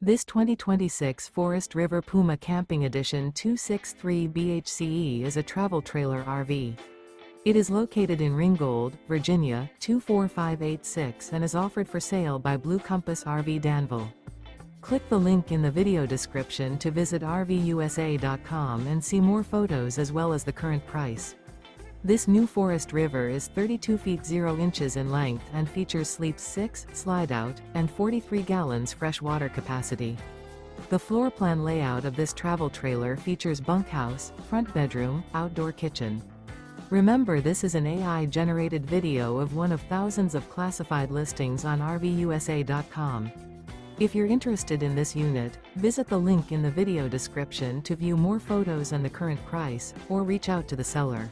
This 2026 Forest River Puma Camping Edition 263 BHCE is a travel trailer RV. It is located in Ringgold, Virginia, 24586 and is offered for sale by Blue Compass RV Danville. Click the link in the video description to visit RVUSA.com and see more photos as well as the current price. This new Forest River is 32 feet 0 inches in length and features sleeps 6, slide-out, and 43 gallons fresh water capacity. The floor plan layout of this travel trailer features bunkhouse, front bedroom, outdoor kitchen. Remember, this is an AI-generated video of one of thousands of classified listings on RVUSA.com. If you're interested in this unit, visit the link in the video description to view more photos and the current price, or reach out to the seller.